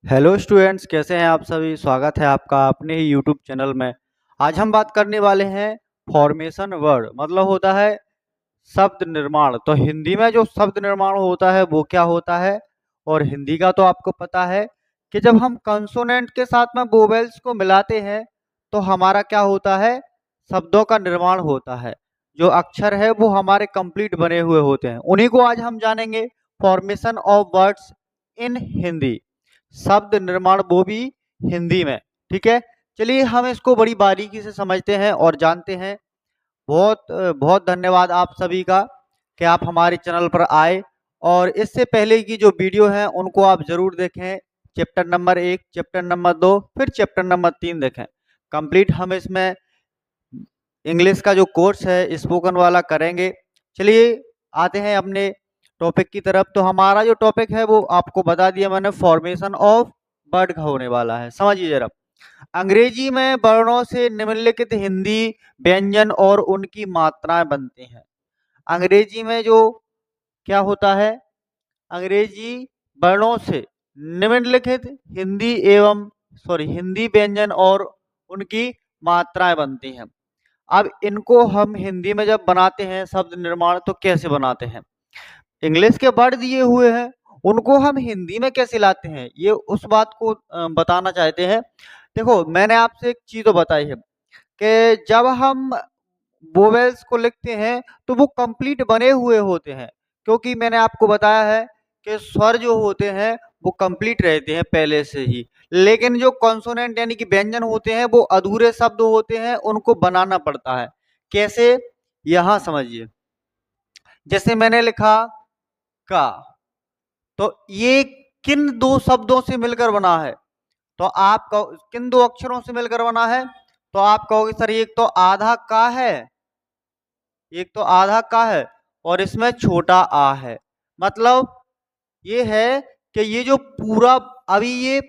Hello students, कैसे हैं आप सभी। स्वागत है आपका अपने ही यूट्यूब चैनल में। आज हम बात करने वाले हैं फॉर्मेशन वर्ड, मतलब होता है शब्द निर्माण। तो हिंदी में जो शब्द निर्माण होता है वो क्या होता है। और हिंदी का तो आपको पता है कि जब हम कंसोनेंट के साथ में वोवेल्स को मिलाते हैं तो हमारा क्या होता है, शब्दों का निर्माण होता है। जो अक्षर है वो हमारे कंप्लीट बने हुए होते हैं, उन्हीं को आज हम जानेंगे। Formation of words in Hindi, शब्द निर्माण वो भी हिंदी में। ठीक है, चलिए हम इसको बड़ी बारीकी से समझते हैं और जानते हैं। बहुत बहुत धन्यवाद आप सभी का कि आप हमारे चैनल पर आए और इससे पहले की जो वीडियो है उनको आप जरूर देखें। चैप्टर नंबर 1, चैप्टर नंबर 2, फिर चैप्टर नंबर 3 देखें। कंप्लीट हम इसमें इंग्लिश का जो कोर्स है स्पोकन वाला करेंगे। चलिए आते हैं अपने टॉपिक की तरफ। तो हमारा जो टॉपिक है वो आपको बता दिया मैंने, फॉर्मेशन ऑफ वर्ड का होने वाला है। समझिए जरा। अंग्रेजी में वर्णों से निम्नलिखित हिंदी व्यंजन और उनकी मात्राएं बनती हैं। अंग्रेजी में जो क्या होता है, अंग्रेजी वर्णों से निम्नलिखित हिंदी व्यंजन और उनकी मात्राएं बनती हैं। अब इनको हम हिंदी में जब बनाते हैं शब्द निर्माण, तो कैसे बनाते हैं। इंग्लिश के वर्ड दिए हुए हैं, उनको हम हिंदी में कैसे लाते हैं, ये उस बात को बताना चाहते हैं। देखो, मैंने आपसे एक चीज तो बताई है कि जब हम वोवेल्स को लिखते हैं तो वो कंप्लीट बने हुए होते हैं, क्योंकि मैंने आपको बताया है कि स्वर जो होते हैं वो कंप्लीट रहते हैं पहले से ही। लेकिन जो कॉन्सोनेंट यानी कि व्यंजन होते हैं वो अधूरे शब्द होते हैं, उनको बनाना पड़ता है। कैसे, यहां समझिए। जैसे मैंने लिखा का, तो ये किन दो शब्दों से मिलकर बना है। तो आप कहो किन दो अक्षरों से मिलकर बना है, तो आप कहोगे सर एक तो आधा का है, एक तो आधा का है और इसमें छोटा आ है। मतलब ये है कि ये जो पूरा अभी ये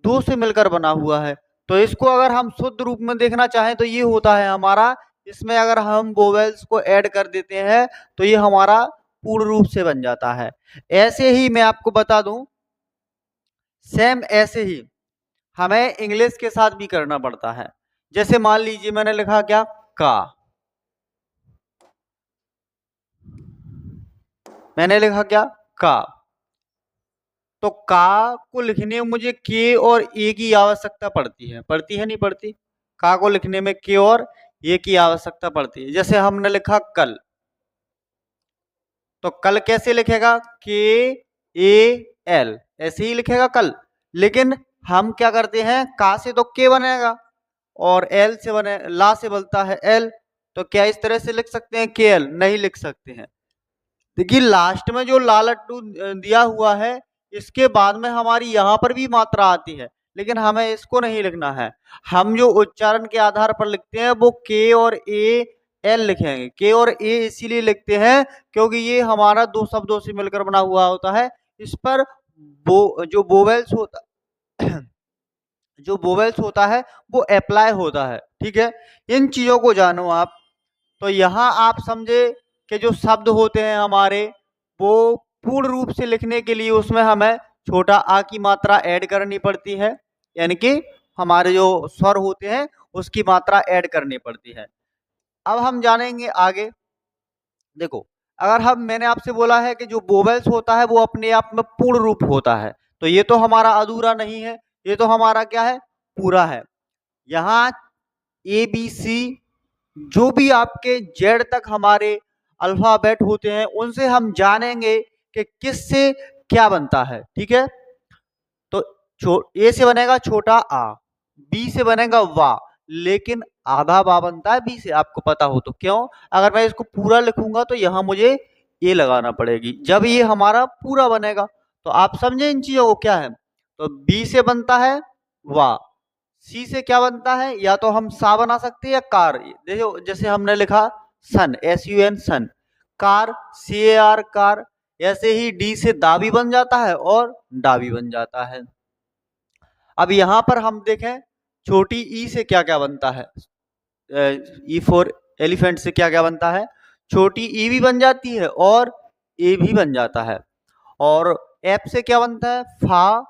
दो से मिलकर बना हुआ है। तो इसको अगर हम शुद्ध रूप में देखना चाहें तो ये होता है हमारा, इसमें अगर हम वोवेल्स को ऐड कर देते हैं तो ये हमारा पूर्ण रूप से बन जाता है। ऐसे ही मैं आपको बता दूं, सेम ऐसे ही हमें इंग्लिश के साथ भी करना पड़ता है। जैसे मान लीजिए मैंने लिखा क्या, का। मैंने लिखा क्या, का। तो का को लिखने में मुझे के और ए की आवश्यकता पड़ती है नहीं पड़ती। का को लिखने में के और ए की आवश्यकता पड़ती है। जैसे हमने लिखा कल, तो कल कैसे लिखेगा, के ए एल, ऐसे ही लिखेगा कल। लेकिन हम क्या करते हैं, का से तो के बनेगा और एल से बने, ला से बनता है एल। तो क्या इस तरह से लिख सकते हैं, के एल नहीं लिख सकते हैं। देखिए लास्ट में जो ला लट्टू दिया हुआ है, इसके बाद में हमारी यहाँ पर भी मात्रा आती है, लेकिन हमें इसको नहीं लिखना है। हम जो उच्चारण के आधार पर लिखते हैं वो के और ए एल लिखेंगे। के और ए इसीलिए लिखते हैं क्योंकि ये हमारा दो शब्दों से मिलकर बना हुआ होता है। इस पर जो वोवेल्स होता जो वोवेल्स होता है वो अप्लाई होता है। ठीक है, इन चीजों को जानो आप। तो यहाँ आप समझे कि जो शब्द होते हैं हमारे, वो पूर्ण रूप से लिखने के लिए उसमें हमें छोटा आ की मात्रा ऐड करनी पड़ती है, यानी कि हमारे जो स्वर होते हैं उसकी मात्रा ऐड करनी पड़ती है। अब हम जानेंगे आगे। देखो, अगर हम मैंने आपसे बोला है कि जो वोवेल्स होता है वो अपने आप में पूर्ण रूप होता है, तो ये तो हमारा अधूरा नहीं है, ये तो हमारा क्या है, पूरा है। यहाँ ए बी सी जो भी आपके जेड तक हमारे अल्फाबेट होते हैं उनसे हम जानेंगे कि किससे क्या बनता है। ठीक है, तो ए से बनेगा छोटा आ, बी से बनेगा वा, लेकिन आधा बा बनता है बी से, आपको पता हो तो। क्यों, अगर मैं इसको पूरा लिखूंगा तो यहां मुझे ए लगाना पड़ेगी जब ये हमारा पूरा बनेगा। तो आप समझे इन चीजों को क्या है। तो बी से बनता है वा, सी से क्या बनता है, या तो हम सा बना सकते हैं या कार। देखो जैसे हमने लिखा sun, S U N sun, car C A R car. ऐसे ही डी से दा भी बन जाता है और डा भी बन जाता है। अब यहां पर हम देखें छोटी ई से क्या क्या बनता है। ई फॉर एलिफेंट से क्या क्या बनता है, छोटी ई भी बन जाती है और ए भी बन जाता है। और एफ से क्या बनता है, फा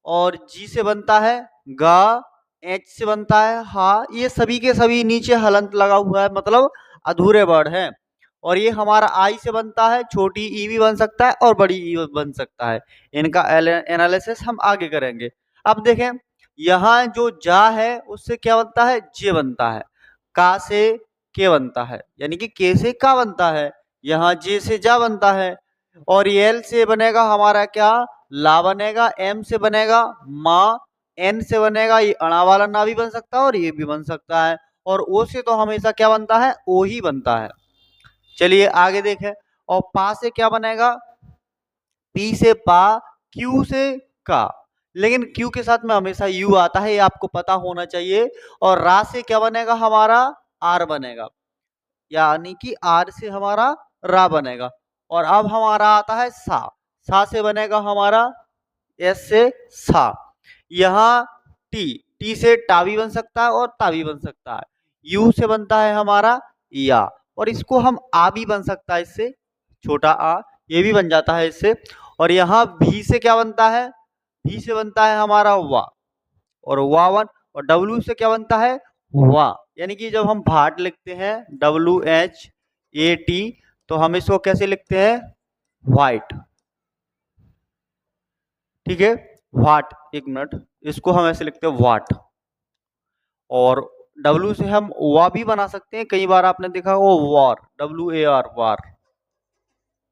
और जी से बनता है गा, एच से बनता है हा। ये सभी के सभी नीचे हलंत लगा हुआ है, मतलब अधूरे वर्ड हैं। और ये हमारा आई से बनता है, छोटी ई भी बन सकता है और बड़ी ई बन सकता है। इनका एनालिसिस हम आगे करेंगे। अब देखें, यहाँ जो जा है उससे क्या बनता है, जे बनता है। का से के बनता है, यानी कि के से का बनता है। यहाँ जे से जा बनता है। और एल से बनेगा हमारा क्या, ला बनेगा। एम से बनेगा माँ। एन से बनेगा, ये अणा वाला ना भी बन सकता है और ये भी बन सकता है। और ओ से तो हमेशा क्या बनता है, ओ ही बनता है। चलिए आगे देखें। और पा से क्या बनेगा, पी से पा, क्यू से का। लेकिन क्यू के साथ में हमेशा यू आता है, ये आपको पता होना चाहिए। और रा से क्या बनेगा हमारा, आर बनेगा, यानी कि आर से हमारा रा बनेगा। और अब हमारा आता है सा से बनेगा हमारा एस से सा। यहाँ टी, टी से टा भी बन सकता है और ता भी बन सकता है। यू से बनता है हमारा या, और इसको हम आ भी बन सकता है, इससे छोटा आ, ये भी बन जाता है इससे। और यहाँ भी से क्या बनता है, भी से बनता है हमारा वा और वावन। और डब्ल्यू से क्या बनता है, वाह। यानी कि जब हम भाट लिखते हैं WHAT, तो हम इसको कैसे लिखते हैं, व्हाइट। ठीक है, व्हाट, एक मिनट, इसको हम ऐसे लिखते हैं व्हाट। और डब्ल्यू से हम वा भी बना सकते हैं, कई बार आपने देखा वो वॉर, WAR, वार,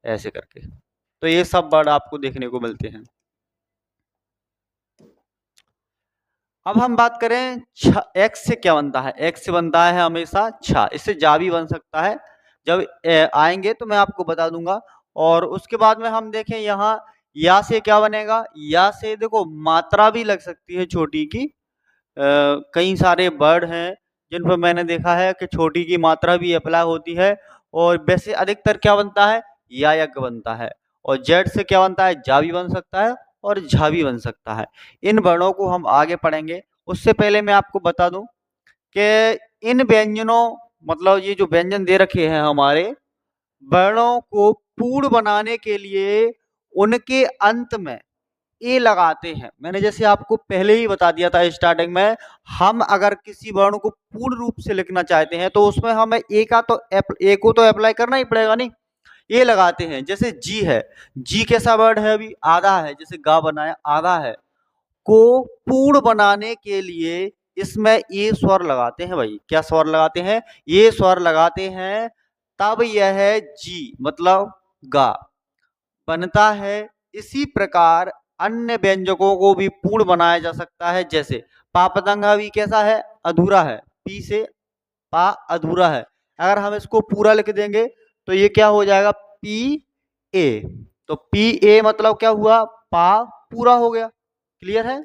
ऐसे करके। तो ये सब वर्ड आपको देखने को मिलते हैं। अब हम बात करें एक्स से क्या बनता है। एक्स से बनता है हमेशा छा, इससे जा भी बन सकता है। जब आएंगे तो मैं आपको बता दूंगा। और उसके बाद में हम देखें यहाँ या से क्या बनेगा। या से देखो मात्रा भी लग सकती है छोटी की। कई सारे वर्ड हैं जिन पर मैंने देखा है कि छोटी की मात्रा भी अप्लाई होती है। और वैसे अधिकतर क्या बनता है, या यज्ञ बनता है। और जेड से क्या बनता है, जा भी बन सकता है और झा भी बन सकता है। इन वर्णों को हम आगे पढ़ेंगे। उससे पहले मैं आपको बता दूं कि इन व्यंजनों, मतलब ये जो व्यंजन दे रखे हैं हमारे, वर्णों को पूर्ण बनाने के लिए उनके अंत में ए लगाते हैं। मैंने जैसे आपको पहले ही बता दिया था स्टार्टिंग में, हम अगर किसी वर्ण को पूर्ण रूप से लिखना चाहते हैं तो उसमें हमें ए को तो अप्लाई करना ही पड़ेगा, नहीं, ये लगाते हैं। जैसे जी है, जी कैसा वर्ड है, अभी आधा है, जैसे गा बनाया आधा है, को पूर्ण बनाने के लिए इसमें ये स्वर लगाते हैं भाई। क्या स्वर लगाते हैं, ये स्वर लगाते हैं, तब यह जी मतलब गा बनता है। इसी प्रकार अन्य व्यंजकों को भी पूर्ण बनाया जा सकता है। जैसे पा पतंगा भी कैसा है, अधूरा है, पी से पा अधूरा है। अगर हम इसको पूरा लिख देंगे तो ये क्या हो जाएगा, पी ए। तो पी ए मतलब क्या हुआ, पा पूरा हो गया। क्लियर है।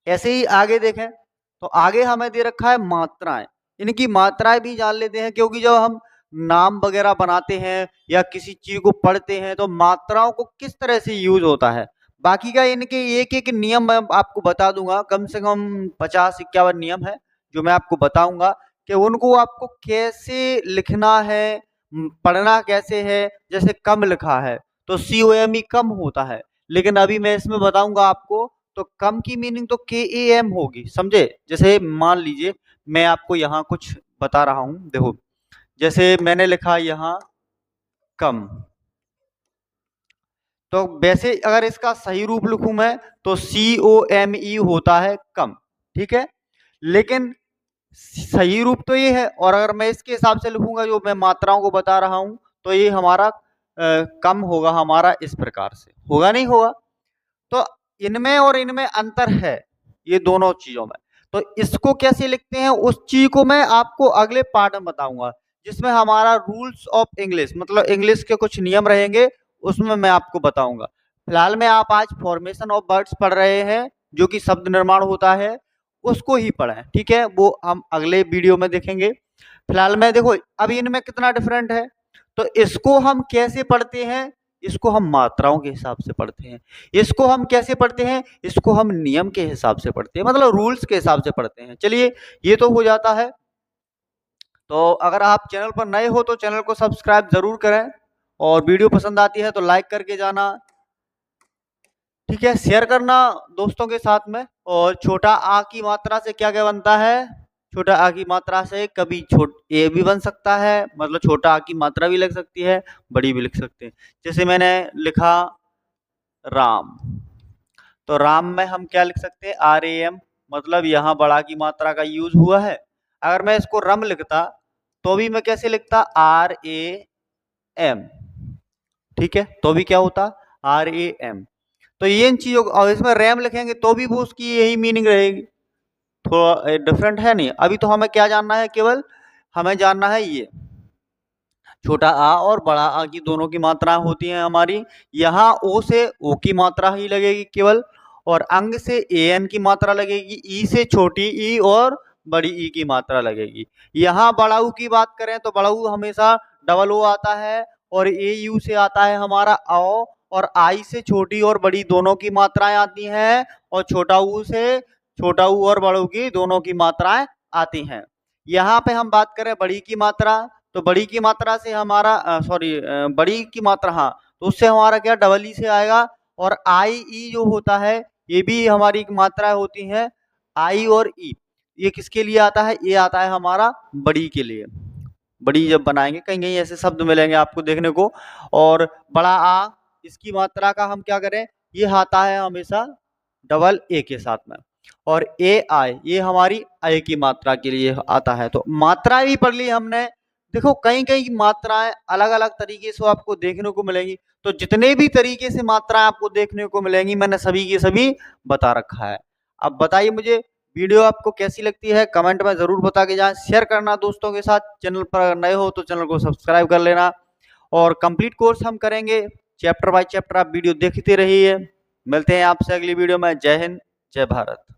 ऐसे ही आगे देखें तो आगे हमें दे रखा है मात्राएं। इनकी मात्राएं भी जान लेते हैं, क्योंकि जब हम नाम वगैरह बनाते हैं या किसी चीज को पढ़ते हैं तो मात्राओं को किस तरह से यूज होता है। बाकी का इनके एक एक नियम मैं आपको बता दूंगा, कम से कम 50-51 नियम है जो मैं आपको बताऊंगा कि उनको आपको कैसे लिखना है, पढ़ना कैसे है। जैसे कम लिखा है तो COME कम होता है, लेकिन अभी मैं इसमें बताऊंगा आपको। तो कम की मीनिंग तो KAM होगी, समझे। जैसे मान लीजिए मैं आपको यहाँ कुछ बता रहा हूँ, देखो जैसे मैंने लिखा यहाँ कम, तो वैसे अगर इसका सही रूप लिखूं मैं तो COME होता है कम, ठीक है। लेकिन सही रूप तो ये है, और अगर मैं इसके हिसाब से लिखूंगा जो मैं मात्राओं को बता रहा हूं तो ये हमारा कम होगा, हमारा इस प्रकार से होगा, नहीं होगा। तो इनमें और इनमें अंतर है, ये दोनों चीजों में। तो इसको कैसे लिखते हैं उस चीज को मैं आपको अगले पार्ट में बताऊंगा, जिसमें हमारा रूल्स ऑफ इंग्लिश, मतलब इंग्लिश के कुछ नियम रहेंगे, उसमें मैं आपको बताऊंगा। फिलहाल में आप आज फॉर्मेशन ऑफ वर्ड्स पढ़ रहे हैं, जो कि शब्द निर्माण होता है, उसको ही पढ़ें, ठीक है। वो हम अगले वीडियो में देखेंगे। फिलहाल में देखो अभी इनमें कितना डिफरेंट है। तो इसको हम कैसे पढ़ते हैं, इसको हम मात्राओं के हिसाब से पढ़ते हैं। इसको हम कैसे पढ़ते हैं, इसको हम नियम के हिसाब से पढ़ते हैं, मतलब रूल्स के हिसाब से पढ़ते हैं। चलिए ये तो हो जाता है। तो अगर आप चैनल पर नए हो तो चैनल को सब्सक्राइब जरूर करें, और वीडियो पसंद आती है तो लाइक करके जाना। ठीक है, शेयर करना दोस्तों के साथ में। और छोटा आ की मात्रा से क्या क्या बनता है, छोटा आ की मात्रा से कभी ए भी बन सकता है, मतलब छोटा आ की मात्रा भी लग सकती है, बड़ी भी लिख सकते हैं। जैसे मैंने लिखा राम, तो राम में हम क्या लिख सकते हैं, RAM, मतलब यहाँ बड़ा की मात्रा का यूज हुआ है। अगर मैं इसको रम लिखता तो भी मैं कैसे लिखता, RAM, ठीक है, तो भी क्या होता, RAM। तो ये इन चीजों और इसमें रैम लिखेंगे तो भी वो उसकी यही मीनिंग रहेगी, थोड़ा डिफरेंट है नहीं। अभी तो हमें क्या जानना है, केवल हमें जानना है ये छोटा आ और बड़ा आ की दोनों की मात्रा होती हैं हमारी। यहाँ ओ से ओ की मात्रा ही लगेगी केवल, और अंग से AN की मात्रा लगेगी, ई से छोटी ई और बड़ी ई की मात्रा लगेगी। यहाँ बड़ा ऊ की बात करें तो बड़ा ऊ हमेशा डबल ओ आता है, और AU से आता है हमारा आओ, और आई से छोटी और बड़ी दोनों की मात्राएं आती हैं, और छोटा ऊ से छोटा ऊ और बड़ा ऊ की दोनों की मात्राएं आती हैं। यहाँ पे हम बात करें बड़ी की मात्रा, तो बड़ी की मात्रा से हमारा बड़ी की मात्रा, हाँ, तो उससे हमारा क्या डबल ई से आएगा। और आई ई जो होता है ये भी हमारी एक मात्रा होती है, आई और ई। ये किसके लिए आता है, ये आता है हमारा बड़ी के लिए। बड़ी जब बनाएंगे कहीं कहीं ऐसे शब्द मिलेंगे आपको देखने को। और बड़ा आ, इसकी मात्रा का हम क्या करें, ये आता है हमेशा डबल ए के साथ में। और AI ये हमारी आय की मात्रा के लिए आता है। तो मात्रा भी पढ़ ली हमने। देखो कहीं कहीं की मात्राएं अलग अलग तरीके से आपको देखने को मिलेंगी, तो जितने भी तरीके से मात्राएं आपको देखने को मिलेंगी मैंने सभी की सभी बता रखा है। अब बताइए मुझे वीडियो आपको कैसी लगती है, कमेंट में जरूर बता के जाएं। शेयर करना दोस्तों के साथ, चैनल पर अगर नए हो तो चैनल को सब्सक्राइब कर लेना। और कंप्लीट कोर्स हम करेंगे चैप्टर बाय चैप्टर, आप वीडियो देखते रहिए। मिलते हैं आपसे अगली वीडियो में। जय हिंद, जय भारत।